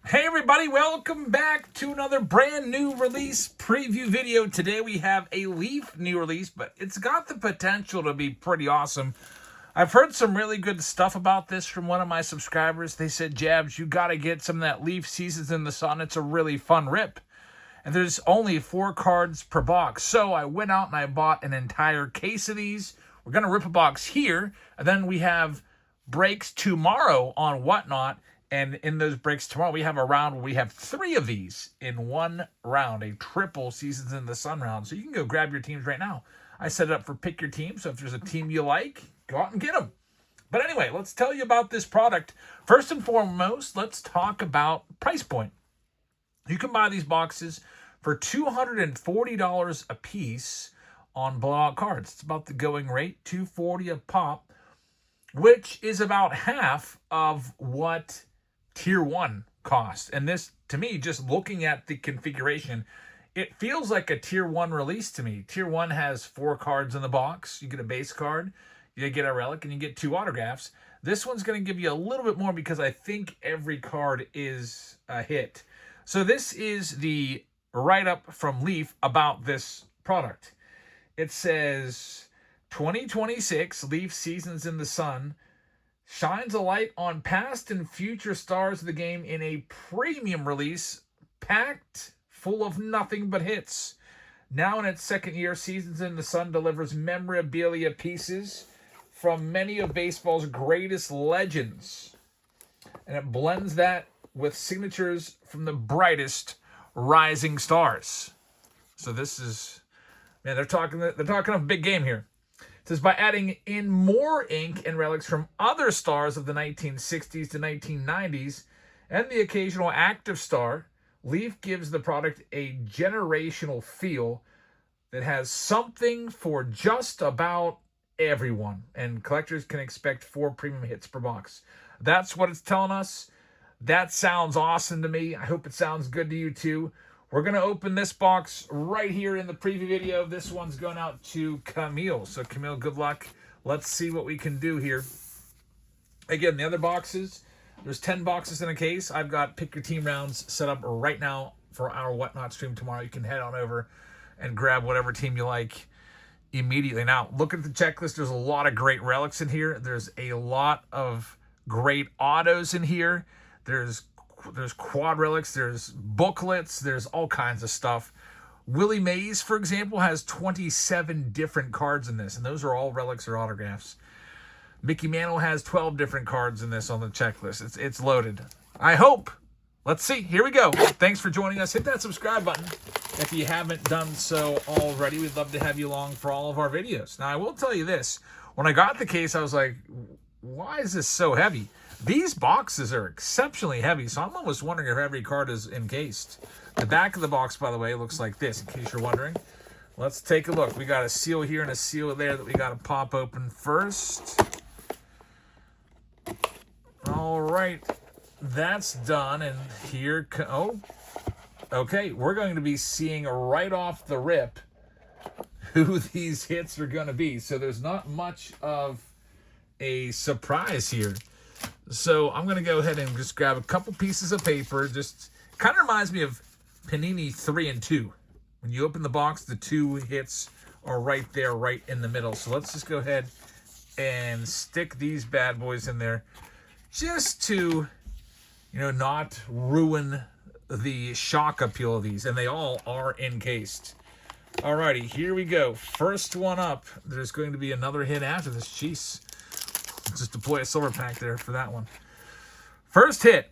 Hey everybody, welcome back to another brand new release preview video. Today we have a Leaf new release, but it's got the potential to be pretty awesome. I've heard some really good stuff about this from one of my subscribers. They said, Jabs, you got to get some of that Leaf Seasons in the Sun. It's a really fun rip. And there's only 4 cards per box. So I went out and I bought an entire case of these. We're going to rip a box here. And then we have breaks tomorrow on Whatnot. And in those breaks tomorrow, we have a round where we have 3 of these in one round, a triple Seasons in the Sun round. So you can go grab your teams right now. I set it up for pick your team. So if there's a team you like, go out and get them. But anyway, let's tell you about this product. First and foremost, let's talk about price point. You can buy these boxes for $240 a piece on blowout cards. It's about the going rate, $240 a pop, which is about half of what Tier 1 costs. And this, to me, just looking at the configuration, it feels like a Tier 1 release to me. Tier 1 has 4 cards in the box. You get a base card, you get a relic, and you get 2 autographs. This one's going to give you a little bit more because I think every card is a hit. So this is the write-up from Leaf about this product. It says, 2026 Leaf Seasons in the Sun shines a light on past and future stars of the game in a premium release packed full of nothing but hits. Now in its second year, Seasons in the Sun delivers memorabilia pieces from many of baseball's greatest legends. And it blends that with signatures from the brightest rising stars. So this is, man, they're talking a big game here. It says, by adding in more ink and relics from other stars of the 1960s to 1990s and the occasional active star, Leaf gives the product a generational feel that has something for just about everyone. And collectors can expect 4 premium hits per box. That's what it's telling us. That sounds awesome to me. I hope it sounds good to you too. We're going to open this box right here in the preview video. This one's going out to Camille. So Camille, good luck. Let's see what we can do here. Again, the other boxes, there's 10 boxes in a case. I've got pick your team rounds set up right now for our Whatnot stream tomorrow. You can head on over and grab whatever team you like immediately. Now, look at the checklist. There's a lot of great relics in here. There's a lot of great autos in here. There's quad relics, there's booklets, there's all kinds of stuff. Willie Mays, for example, has 27 different cards in this, and those are all relics or autographs. Mickey Mantle has 12 different cards in this on the checklist. It's loaded. I hope. Let's see. Here we go. Thanks for joining us. Hit that subscribe button if you haven't done so already. We'd love to have you along for all of our videos. Now, I will tell you this. When I got the case, I was like, why is this so heavy? These boxes are exceptionally heavy, so I'm almost wondering if every card is encased. The back of the box, by the way, looks like this, in case you're wondering. Let's take a look. We got a seal here and a seal there that we got to pop open first. All right, that's done, and here, okay, we're going to be seeing right off the rip who these hits are going to be. So there's not much of a surprise here. So I'm going to go ahead and just grab a couple pieces of paper. Just kind of reminds me of Panini 3 and 2. When you open the box, the 2 hits are right there, right in the middle. So let's just go ahead and stick these bad boys in there just to, not ruin the shock appeal of these. And they all are encased. Alrighty, here we go. First one up. There's going to be another hit after this. Jeez. Just deploy a silver pack there for that one. First hit.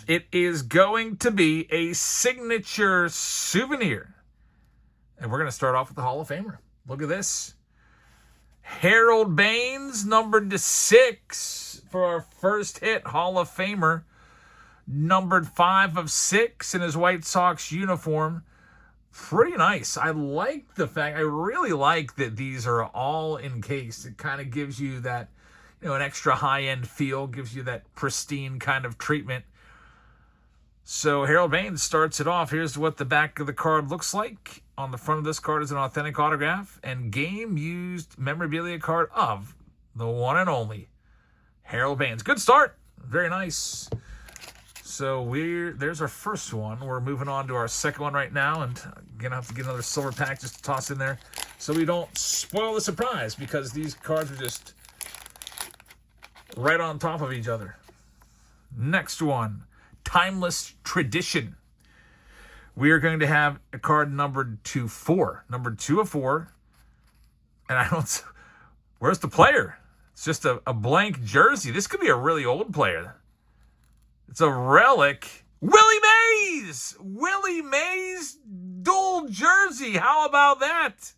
It is going to be a signature souvenir. And we're going to start off with the Hall of Famer. Look at this. Harold Baines, numbered to 6 for our first hit. Hall of Famer, numbered 5 of 6 in his White Sox uniform. Pretty nice. I like the fact, I really like that these are all encased. It kind of gives you that, an extra high-end feel, gives you that pristine kind of treatment. So Harold Baines starts it off. Here's what the back of the card looks like. On the front of this card is an authentic autograph and game-used memorabilia card of the one and only Harold Baines. Good start. Very nice. So there's our first one. We're moving on to our second one right now, and gonna have to get another silver pack just to toss in there so we don't spoil the surprise, because these cards are just right on top of each other. Next one, Timeless Tradition. We are going to have a card numbered to 4. Number 2 of 4. And I don't... Where's the player? It's just a blank jersey. This could be a really old player. It's a relic. Willie Mays! Willie Mays dual jersey. How about that?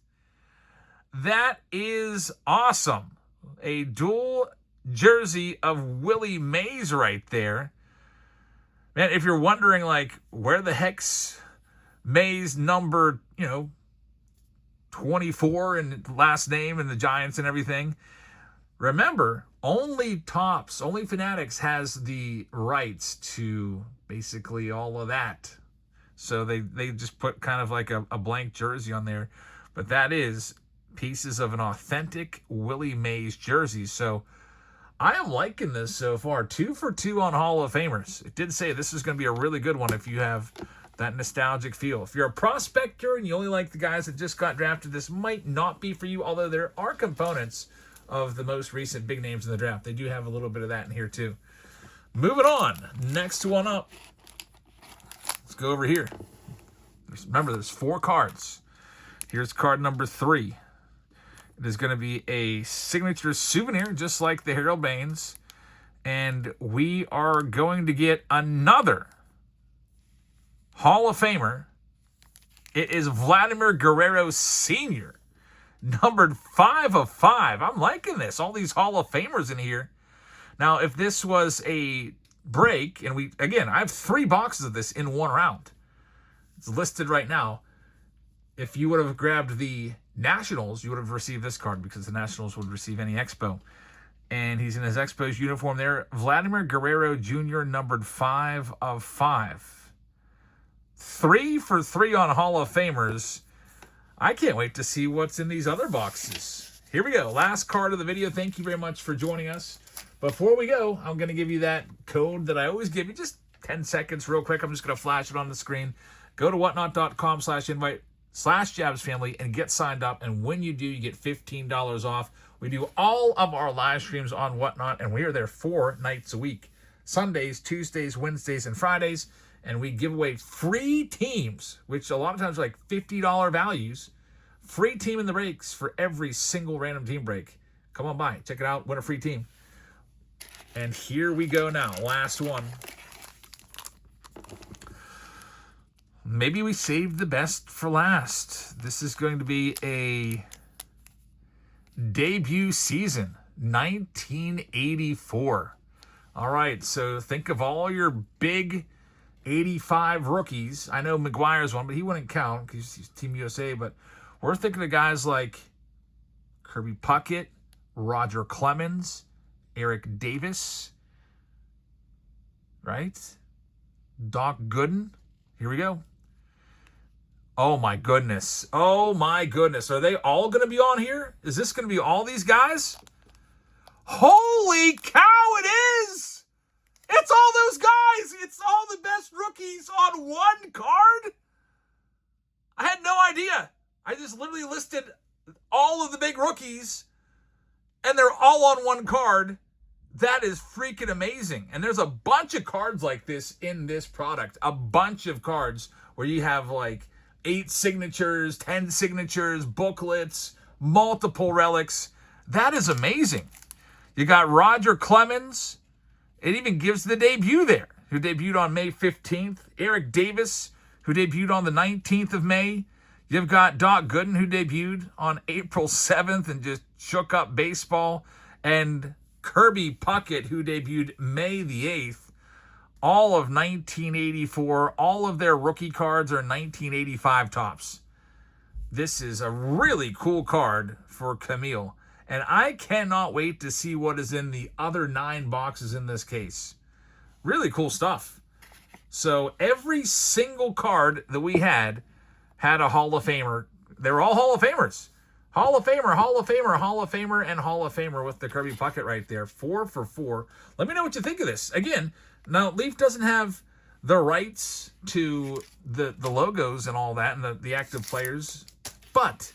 That is awesome. A dual jersey of Willie Mays right there. Man, if you're wondering, like, where the heck's Mays number, 24 and last name and the Giants and everything, remember, only Topps, only Fanatics has the rights to basically all of that. So they just put kind of like a blank jersey on there. But that is pieces of an authentic Willie Mays jersey. So I am liking this so far. 2 for 2 on Hall of Famers. It did say this is going to be a really good one if you have that nostalgic feel. If you're a prospector and you only like the guys that just got drafted, this might not be for you, although there are components of the most recent big names in the draft. They do have a little bit of that in here too. Moving on. Next one up. Let's go over here. Remember, there's 4 cards. Here's card number 3. It is going to be a signature souvenir, just like the Harold Baines. And we are going to get another Hall of Famer. It is Vladimir Guerrero Sr., numbered 5 of 5. I'm liking this. All these Hall of Famers in here. Now, if this was a break, and I have 3 boxes of this in one round. It's listed right now. If you would have grabbed the Nationals, you would have received this card, because the Nationals would receive any Expo. And he's in his Expos uniform there. Vladimir Guerrero Jr., numbered 5 of 5. 3 for 3 on Hall of Famers. I can't wait to see what's in these other boxes. Here we go. Last card of the video. Thank you very much for joining us. Before we go, I'm going to give you that code that I always give you. Just 10 seconds real quick. I'm just going to flash it on the screen. Go to whatnot.com/invite/JabsFamily and get signed up. And when you do, you get $15 off. We do all of our live streams on Whatnot, and we are there 4 nights a week. Sundays, Tuesdays, Wednesdays, and Fridays. And we give away free teams, which a lot of times are like $50 values. Free team in the breaks for every single random team break. Come on by. Check it out. Win a free team. And here we go now. Last one. Maybe we saved the best for last. This is going to be a debut season. 1984. All right. So think of all your big 85 rookies. I know McGuire's one, but he wouldn't count because he's Team USA. But we're thinking of guys like Kirby Puckett, Roger Clemens, Eric Davis, right? Doc Gooden. Here we go. Oh, my goodness. Oh, my goodness. Are they all going to be on here? Is this going to be all these guys? Holy cow, it is! It's all those guys. It's all the best rookies on one card. I had no idea. I just literally listed all of the big rookies, and they're all on one card. That is freaking amazing. And there's a bunch of cards like this in this product. A bunch of cards where you have like 8 signatures, 10 signatures, booklets, multiple relics. That is amazing. You got Roger Clemens. It even gives the debut there, who debuted on May 15th. Eric Davis, who debuted on the 19th of May. You've got Doc Gooden, who debuted on April 7th and just shook up baseball. And Kirby Puckett, who debuted May the 8th. All of 1984. All of their rookie cards are 1985 tops. This is a really cool card for Camille. And I cannot wait to see what is in the other 9 boxes in this case. Really cool stuff. So every single card that we had a Hall of Famer. They were all Hall of Famers. Hall of Famer, Hall of Famer, Hall of Famer, and Hall of Famer with the Kirby Puckett right there. 4 for 4. Let me know what you think of this. Again, now Leaf doesn't have the rights to the logos and all that, and the active players. But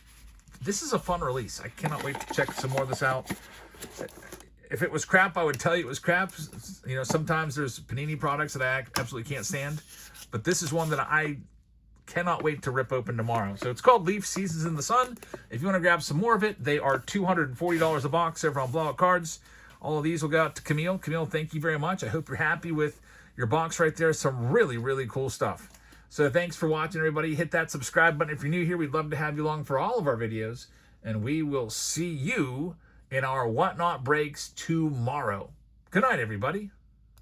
this is a fun release. I cannot wait to check some more of this out. If it was crap, I would tell you it was crap. You know, sometimes there's Panini products that I absolutely can't stand, but this is one that I cannot wait to rip open tomorrow. So it's called Leaf Seasons in the Sun. If you want to grab some more of it, they are $240 a box over on Blowout Cards. All of these will go out to Camille. Camille, thank you very much. I hope you're happy with your box right there. Some really, really cool stuff. So thanks for watching, everybody. Hit that subscribe button if you're new here. We'd love to have you along for all of our videos, and we will see you in our Whatnot breaks tomorrow. Good night, everybody.